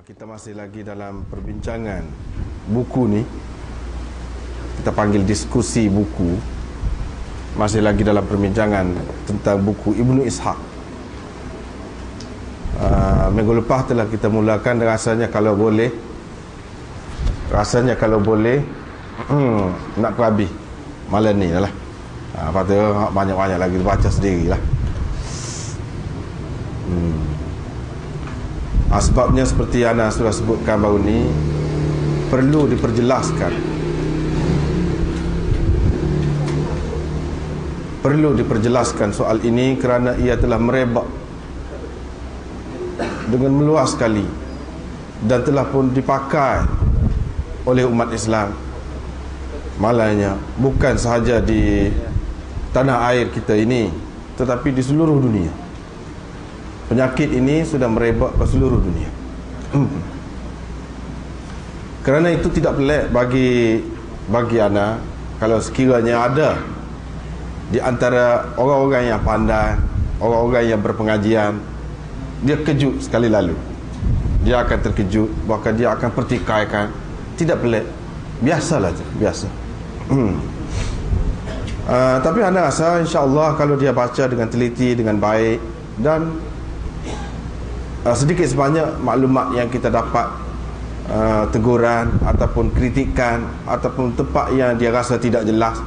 Kita masih lagi dalam perbincangan buku ni. Kita panggil diskusi buku. Masih lagi dalam perbincangan tentang buku Ibnu Ishaq. Minggu lepas telah kita mulakan. Rasanya kalau boleh nak habis malam ni lah. Lepas tu banyak-banyak lagi baca sendirilah. Sebabnya seperti Ana sudah sebutkan baru ni, perlu diperjelaskan. Perlu diperjelaskan soal ini kerana ia telah merebak dengan meluas sekali dan telah pun dipakai oleh umat Islam. Malangnya bukan sahaja di tanah air kita ini, tetapi di seluruh dunia. Penyakit ini sudah merebak ke seluruh dunia. Kerana itu tidak pelik bagi Ana kalau sekiranya ada di antara orang-orang yang pandai, orang-orang yang berpengajian, dia kejut sekali lalu. Dia akan terkejut, bahkan dia akan pertikaikan. Tidak pelik, biasalah je, biasa. Tapi Ana rasa insya-Allah kalau dia baca dengan teliti, dengan baik, dan sedikit sebanyak maklumat yang kita dapat, teguran ataupun kritikan ataupun tempat yang dia rasa tidak jelas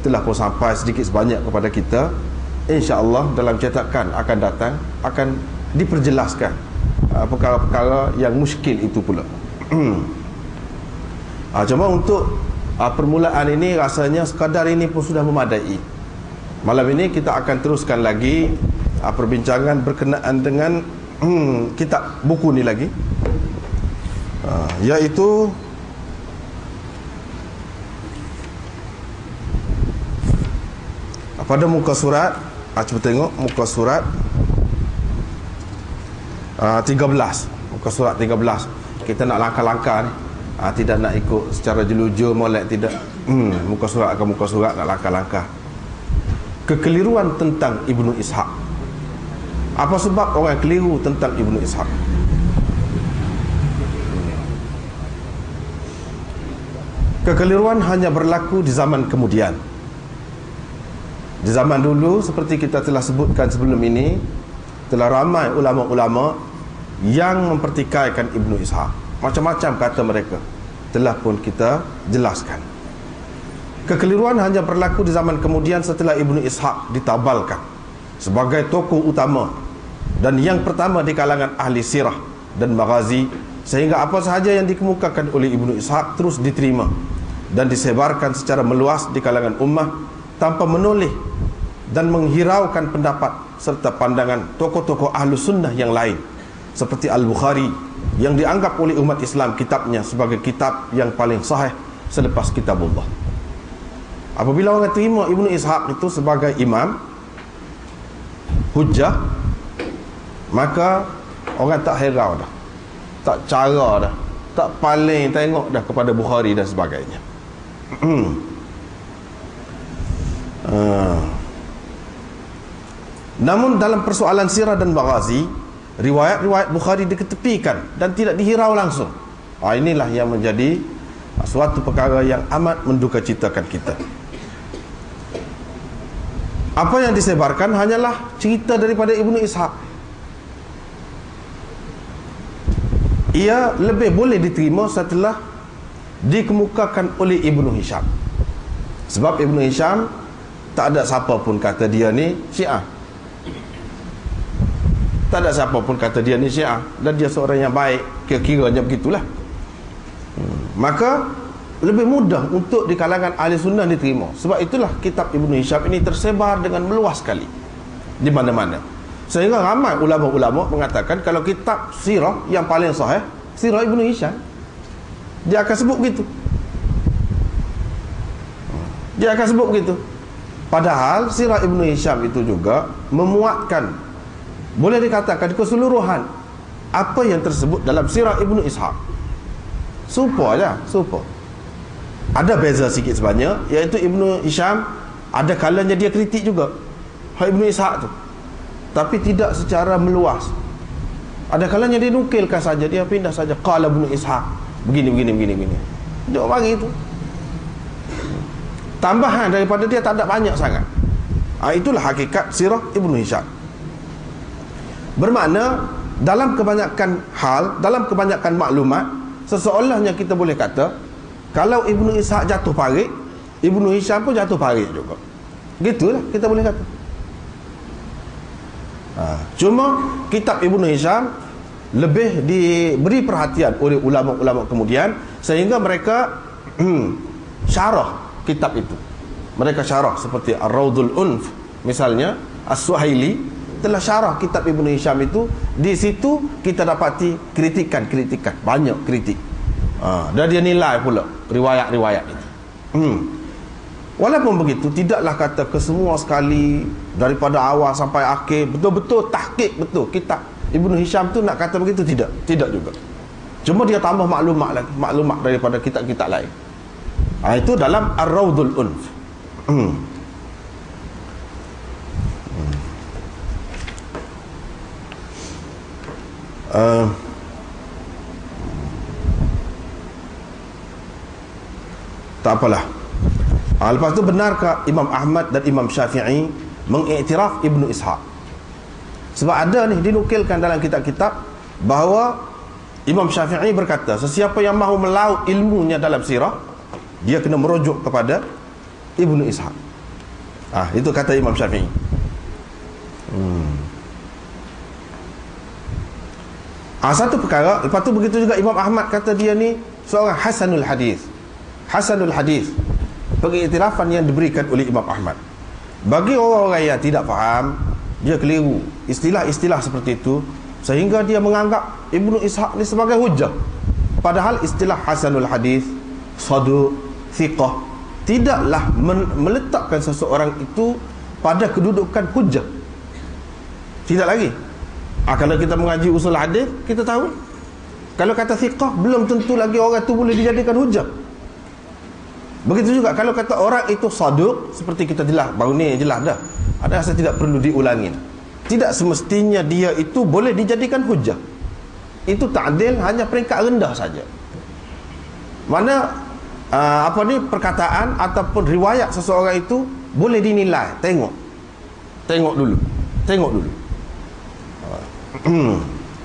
telah pun sampai sedikit sebanyak kepada kita, insya-Allah dalam cetakan akan datang akan diperjelaskan perkara-perkara yang muskil itu pula. Cuma untuk permulaan ini rasanya sekadar ini pun sudah memadai. Malam ini kita akan teruskan lagi perbincangan berkenaan dengan kitab buku ni lagi, iaitu pada muka surat, cuba tengok muka surat 13. Muka surat 13. Kita nak langkah-langkah ni, tidak nak ikut secara jelujur molek, tidak. Muka surat ke muka surat, nak langkah-langkah. Kekeliruan tentang Ibnu Ishaq. Apa sebab orang keliru tentang Ibnu Ishaq? Kekeliruan hanya berlaku di zaman kemudian. Di zaman dulu, seperti kita telah sebutkan sebelum ini, telah ramai ulama-ulama yang mempertikaikan Ibnu Ishaq. Macam-macam kata mereka, telah pun kita jelaskan. Kekeliruan hanya berlaku di zaman kemudian setelah Ibnu Ishaq ditabalkan sebagai tokoh utama dan yang pertama di kalangan ahli sirah dan maghazi, sehingga apa sahaja yang dikemukakan oleh Ibnu Ishaq terus diterima dan disebarkan secara meluas di kalangan ummah tanpa menoleh dan menghiraukan pendapat serta pandangan tokoh-tokoh ahlu sunnah yang lain, seperti Al-Bukhari yang dianggap oleh umat Islam kitabnya sebagai kitab yang paling sahih selepas kitabullah. Apabila orang terima Ibnu Ishaq itu sebagai imam hujjah, maka orang tak herau dah, tak cara dah, tak paling tengok dah kepada Bukhari dan sebagainya. Namun dalam persoalan sirah dan maghazi, riwayat-riwayat Bukhari diketepikan dan tidak dihirau langsung. Inilah yang menjadi suatu perkara yang amat mendukacitakan kita. Apa yang disebarkan hanyalah cerita daripada Ibnu Ishaq. Ia lebih boleh diterima setelah dikemukakan oleh Ibnu Hisham. Sebab Ibnu Hisham tak ada siapa pun kata dia ni Syiah. Tak ada siapa pun kata dia ni Syiah, dan dia seorang yang baik, kira-kiranya begitulah. Maka lebih mudah untuk di kalangan ahli sunnah diterima. Sebab itulah kitab Ibnu Hisham ini tersebar dengan meluas sekali di mana-mana, sehingga ramai ulama-ulama mengatakan kalau kitab sirah yang paling sahih sirah Ibnu Hisham. Dia akan sebut begitu. Padahal sirah Ibnu Hisham itu juga memuatkan, boleh dikatakan keseluruhan apa yang tersebut dalam sirah Ibnu Ishaq. Serupa. Ada beza sikit sebanyak, iaitu Ibnu Hisham ada kalanya dia kritik juga Ibnu Ishaq tu, tapi tidak secara meluas. Ada kalanya dia nukilkan saja, dia pindah saja, qala Ibnu Ishaq begini. Dia bagi itu. Tambahan daripada dia tak ada banyak sangat. Itulah hakikat sirah Ibnu Hisham. Bermakna dalam kebanyakan hal, dalam kebanyakan maklumat, seseolahnya kita boleh kata kalau Ibnu Ishaq jatuh parik, Ibnu Hisham pun jatuh parik juga. Gitulah kita boleh kata. Cuma kitab Ibnu Hisham lebih diberi perhatian oleh ulama-ulama kemudian, sehingga mereka syarah kitab itu. Mereka syarah seperti Ar-Raudul Unf misalnya, As-Suhaili telah syarah kitab Ibnu Hisham itu. Di situ kita dapati kritikan, banyak kritik. Dan dia nilai pula riwayat-riwayat itu. Walaupun begitu, tidaklah kata kesemua sekali daripada awal sampai akhir betul-betul tahqiq betul kitab Ibnu Hisham tu nak kata begitu, tidak juga. Cuma dia tambah maklumat daripada kitab-kitab lain. Itu dalam Ar-Raudul Unf. Tak apalah. Lepas tu, benarkah Imam Ahmad dan Imam Syafi'i mengiktiraf Ibnu Ishaq? Sebab ada ni dinukilkan dalam kitab-kitab bahawa Imam Syafi'i berkata, sesiapa yang mahu melaut ilmunya dalam sirah, dia kena merujuk kepada Ibnu Ishaq. Itu kata Imam Syafi'i. Satu perkara. Lepas tu begitu juga Imam Ahmad kata dia ni seorang hasanul hadis. Hasanul hadis, pengiktirafan yang diberikan oleh Imam Ahmad. Bagi orang-orang yang tidak faham, dia keliru istilah-istilah seperti itu, sehingga dia menganggap Ibnu Ishaq ni sebagai hujah. Padahal istilah hasanul hadis, saduq, thiqah tidaklah meletakkan seseorang itu pada kedudukan hujah. Tidak lagi. Kalau kita mengaji usul hadis, kita tahu kalau kata thiqah, belum tentu lagi orang itu boleh dijadikan hujah. Begitu juga kalau kata orang itu saduq, seperti kita jelas baru ni, jelas dah, ada rasa tidak perlu diulangi. Tidak semestinya dia itu boleh dijadikan hujah. Itu ta'dil hanya peringkat rendah saja. Mana perkataan ataupun riwayat seseorang itu boleh dinilai. Tengok dulu.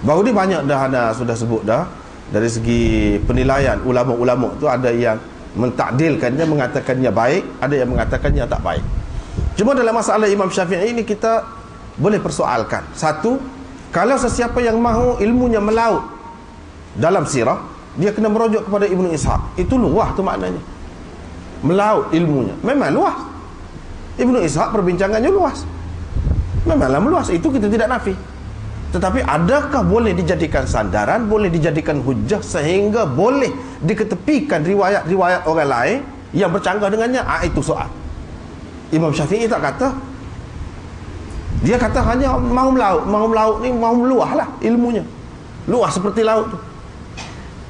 Baru ni banyak dah ada sudah sebut dah, dari segi penilaian ulama-ulama tu ada yang mentakdilkannya, mengatakannya baik, ada yang mengatakannya tak baik. Cuma dalam masalah Imam Syafi'i ini kita boleh persoalkan. Satu, kalau sesiapa yang mahu ilmunya melaut dalam sirah, dia kena merujuk kepada Ibnu Ishaq. Itu luas tu maknanya. Melaut ilmunya memang luas. Ibnu Ishaq perbincangannya luas, memanglah meluas, itu kita tidak nafi. Tetapi adakah boleh dijadikan sandaran, boleh dijadikan hujah sehingga boleh diketepikan riwayat-riwayat orang lain yang bercanggah dengannya? Itu soal. Imam Syafi'i tak kata. Dia kata hanya mahu melaut ni mahu meluas lah ilmunya. Luas seperti laut tu.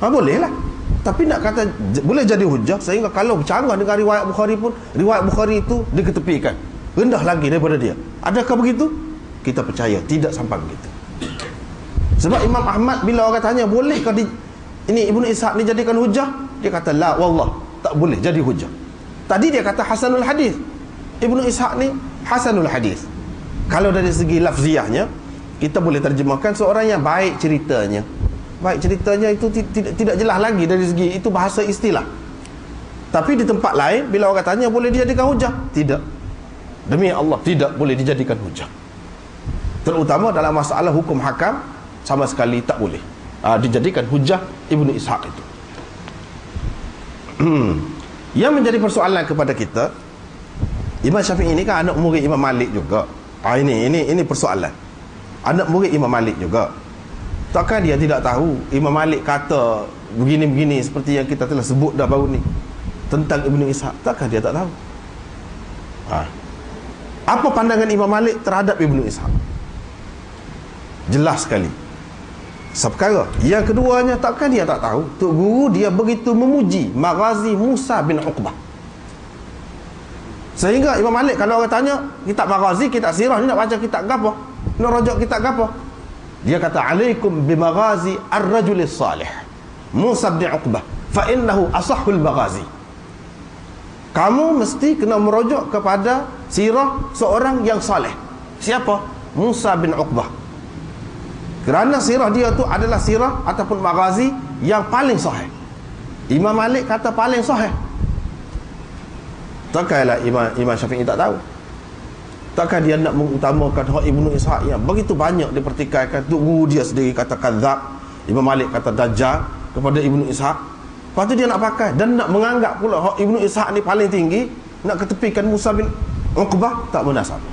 Boleh lah. Tapi nak kata boleh jadi hujah sehingga kalau bercanggah dengan riwayat Bukhari pun, riwayat Bukhari itu diketepikan, rendah lagi daripada dia. Adakah begitu? Kita percaya tidak sampai begitu. Sebab Imam Ahmad bila orang tanya bolehkah ini Ibnu Ishaq ni jadikan hujah, dia kata la wallah, tak boleh jadi hujah. Tadi dia kata hasanul hadis. Ibnu Ishaq ni hasanul hadis. Kalau dari segi lafziahnya, kita boleh terjemahkan seorang yang baik ceritanya. Baik ceritanya itu tidak jelas lagi dari segi itu bahasa istilah. Tapi di tempat lain bila orang tanya boleh dijadikan hujah, tidak. Demi Allah tidak boleh dijadikan hujah. Terutama dalam masalah hukum hakam, sama sekali tak boleh dijadikan hujah Ibnu Ishaq itu. Yang menjadi persoalan kepada kita, Imam Syafi'i ini kan anak murid Imam Malik juga. Ini persoalan. Anak murid Imam Malik juga. Takkan dia tidak tahu Imam Malik kata begini-begini seperti yang kita telah sebut dah baru ni tentang Ibnu Ishaq? Takkan dia tak tahu? Apa pandangan Imam Malik terhadap Ibnu Ishaq? Jelas sekali. Seperkara. Yang keduanya, takkan dia tak tahu Tok Guru dia begitu memuji Maghazi Musa bin Uqbah, sehingga Imam Malik kalau orang tanya kitab Maghazi, kitab sirah ni nak baca kitab gapo, nak rujuk kitab gapo, Dia kata, alaikum bimaghazi ar-rajulis salih Musa bin Uqbah fa innahu asahhul maghazi. Kamu mesti kena merujuk kepada sirah seorang yang saleh. Siapa? Musa bin Uqbah. Kerana sirah dia tu adalah sirah ataupun maghazi yang paling sahih. Imam Malik kata paling sahih. Takkanlah Imam Syafi'i tak tahu? Takkan dia nak mengutamakan Ibnu Ishaq yang begitu banyak dipertikaikan, tu guru dia sendiri kata kadzab, Imam Malik kata dajjal kepada Ibnu Ishaq. Lepas tu dia nak pakai dan nak menganggap pula Ibnu Ishaq ni paling tinggi, nak ketepikan Musa bin Uqbah, tak munasab.